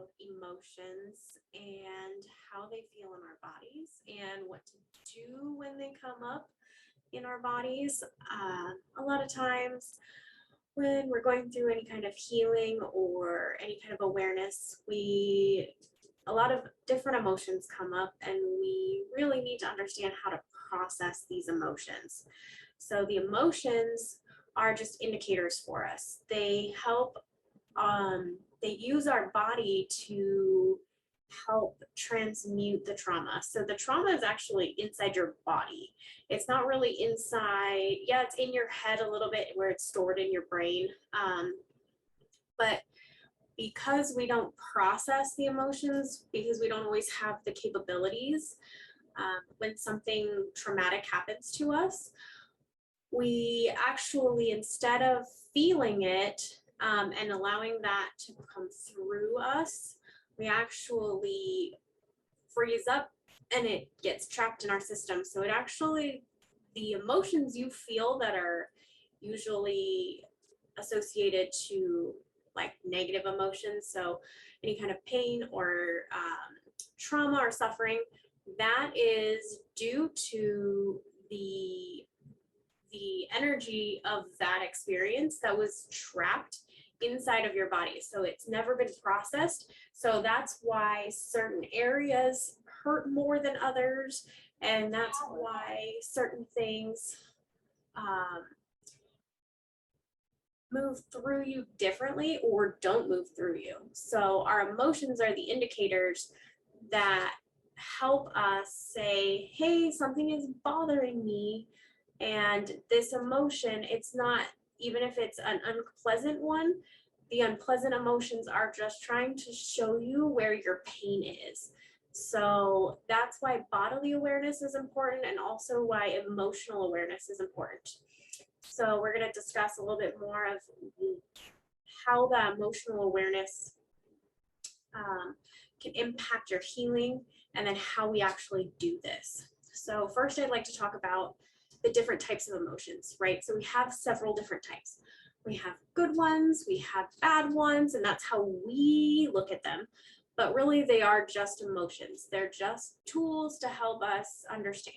about emotions and how they feel in our bodies and what to do when they come up in our bodies. A lot of times when we're going through any kind of healing or any kind of awareness, a lot of different emotions come up, and we really need to understand how to process these emotions. So the emotions are just indicators for us. They help, they use our body to help transmute the trauma. So the trauma is actually inside your body. It's not really inside, yeah, it's in your head a little bit where it's stored in your brain. But because we don't process the emotions, because we don't always have the capabilities, when something traumatic happens to us, we actually, instead of feeling it and allowing that to come through us, we actually freeze up and it gets trapped in our system. So it actually, the emotions you feel that are usually associated to like negative emotions, so any kind of pain or trauma or suffering, that is due to the energy of that experience that was trapped inside of your body. So it's never been processed. So that's why certain areas hurt more than others. And that's why certain things move through you differently or don't move through you. So our emotions are the indicators that help us say, hey, something is bothering me. And this emotion, it's not, even if it's an unpleasant one, the unpleasant emotions are just trying to show you where your pain is. So that's why bodily awareness is important, and also why emotional awareness is important. So we're going to discuss a little bit more of how the emotional awareness can impact your healing, and then how we actually do this. So first, I'd like to talk about the different types of emotions, right? So we have several different types. We have good ones, we have bad ones, and that's how we look at them. But really, they are just emotions. They're just tools to help us understand.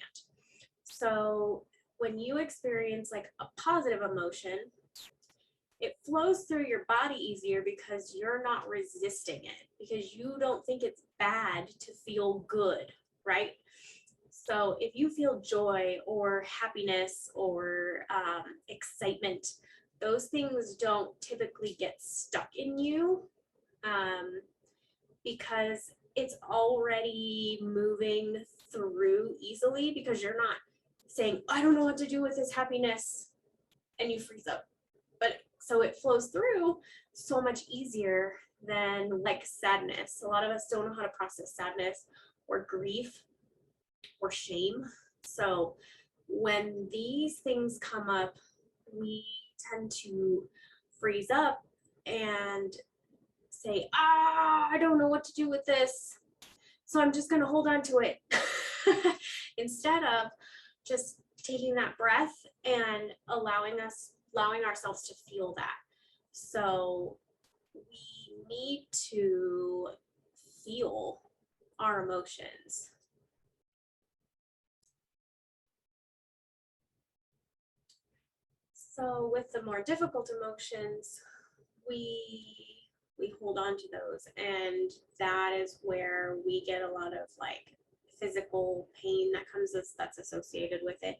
So when you experience like a positive emotion, it flows through your body easier because you're not resisting it, because you don't think it's bad to feel good, right? So if you feel joy or happiness or excitement, those things don't typically get stuck in you because it's already moving through easily, because you're not saying, I don't know what to do with this happiness, and you freeze up. But so it flows through so much easier than like sadness. A lot of us don't know how to process sadness or grief or shame. So when these things come up, we tend to freeze up and say, I don't know what to do with this, so I'm just going to hold on to it. Instead of just taking that breath and allowing ourselves to feel that. So we need to feel our emotions. So with the more difficult emotions, we hold on to those, and that is where we get a lot of like physical pain that comes that's associated with it.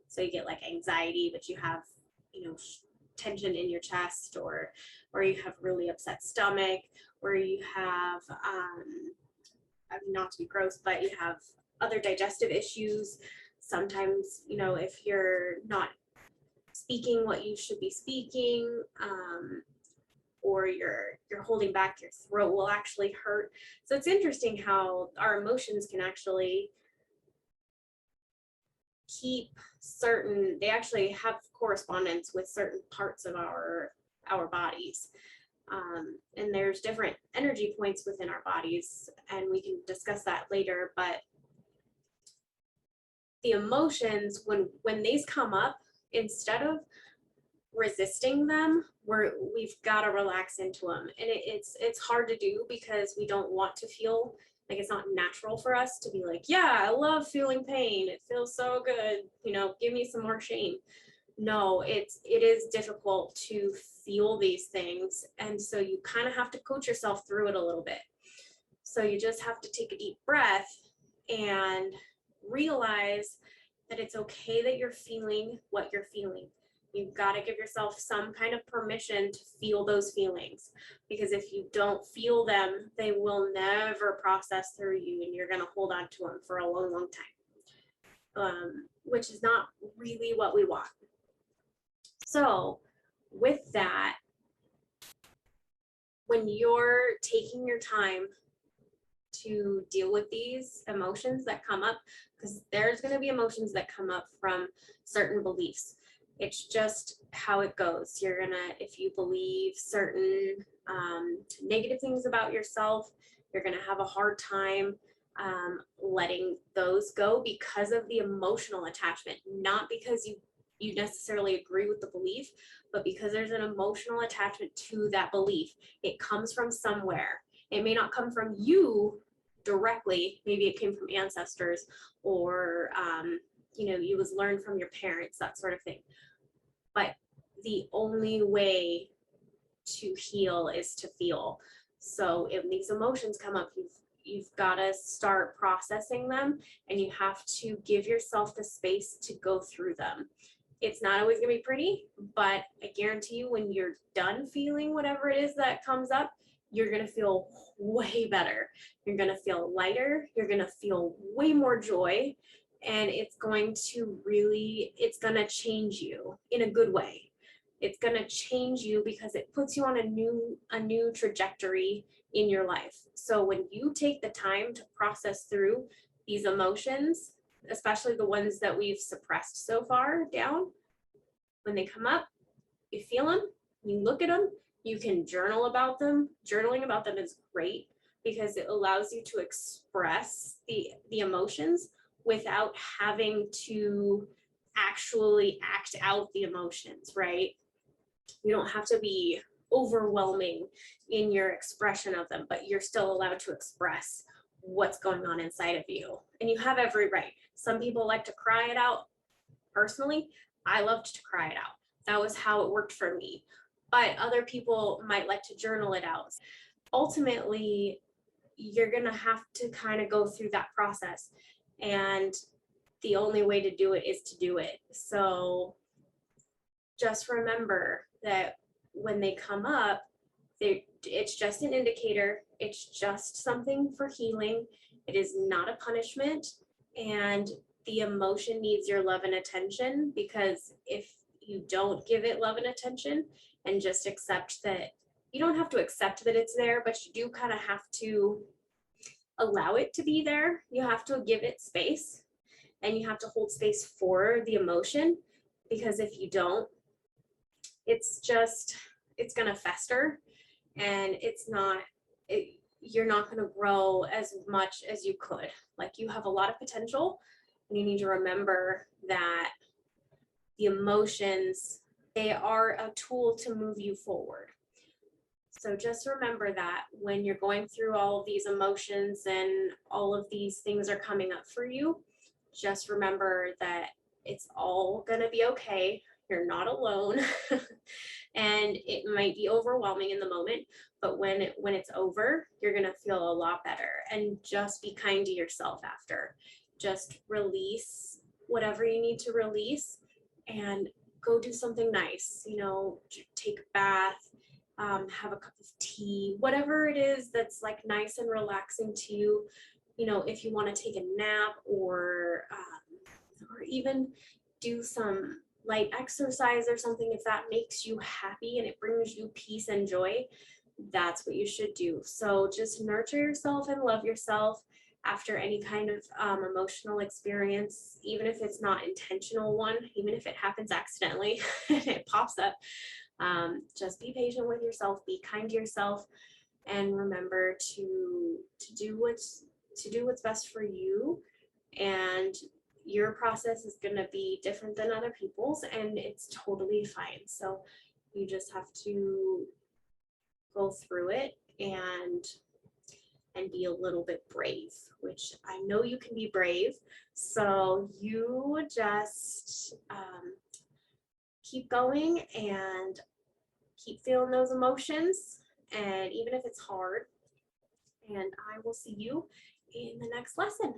So you get like anxiety, but you have, you know, tension in your chest, or you have really upset stomach, or you have not to be gross, but you have other digestive issues. Sometimes, you know, if you're not speaking what you should be speaking, or you're holding back, your throat will actually hurt. So it's interesting how our emotions can actually keep certain, they actually have correspondence with certain parts of our bodies. And there's different energy points within our bodies, and we can discuss that later. But the emotions, when these come up, instead of resisting them, we've got to relax into them. And it's hard to do because we don't want to feel like, it's not natural for us to be like, yeah, I love feeling pain. It feels so good. Give me some more shame. No, it is difficult to feel these things. And so you kind of have to coach yourself through it a little bit. So you just have to take a deep breath and realize that it's okay that you're feeling what you're feeling. You've got to give yourself some kind of permission to feel those feelings, because if you don't feel them, they will never process through you and you're going to hold on to them for a long, long time, which is not really what we want. So with that, when you're taking your time to deal with these emotions that come up, because there's going to be emotions that come up from certain beliefs. It's just how it goes. You're gonna, if you believe certain negative things about yourself, you're gonna have a hard time letting those go because of the emotional attachment, not because you necessarily agree with the belief, but because there's an emotional attachment to that belief. It comes from somewhere. It may not come from you directly. Maybe it came from ancestors, or it was learned from your parents, that sort of thing. But the only way to heal is to feel. So if these emotions come up, you've got to start processing them, and you have to give yourself the space to go through them. It's not always going to be pretty, but I guarantee you, when you're done feeling whatever it is that comes up, you're going to feel way better. You're going to feel lighter. You're going to feel way more joy. And it's going to change you in a good way. It's going to change you because it puts you on a new trajectory in your life. So when you take the time to process through these emotions, especially the ones that we've suppressed so far down, when they come up, you feel them, you look at them, you can journal about them. Journaling about them is great because it allows you to express the emotions without having to actually act out the emotions, right? You don't have to be overwhelming in your expression of them, but you're still allowed to express what's going on inside of you. And you have every right. Some people like to cry it out. Personally, I loved to cry it out. That was how it worked for me. But other people might like to journal it out. Ultimately, you're going to have to kind of go through that process. And the only way to do it is to do it. So just remember that when they come up, it's just an indicator. It's just something for healing. It is not a punishment. And the emotion needs your love and attention, because if you don't give it love and attention and just accept that, you don't have to accept that it's there, but you do kind of have to allow it to be there. You have to give it space, and you have to hold space for the emotion, because if you don't, it's going to fester, and you're not going to grow as much as you could. Like, you have a lot of potential, and you need to remember that the emotions, they are a tool to move you forward. So just remember that when you're going through all of these emotions and all of these things are coming up for you, just remember that it's all going to be okay. You're not alone. And it might be overwhelming in the moment, but when it's over, you're going to feel a lot better. And just be kind to yourself after. Just release whatever you need to release and go do something nice. Take a bath, have a cup of tea, whatever it is that's like nice and relaxing to you. If you want to take a nap, or even do some light exercise or something, if that makes you happy and it brings you peace and joy, that's what you should do. So just nurture yourself and love yourself after any kind of emotional experience, even if it's not intentional one, even if it happens accidentally and it pops up. Just be patient with yourself, be kind to yourself, and remember to do what's best for you. And your process is going to be different than other people's, and it's totally fine. So you just have to go through it and be a little bit brave, which I know you can be brave. So you just keep going and keep feeling those emotions, and even if it's hard. And I will see you in the next lesson.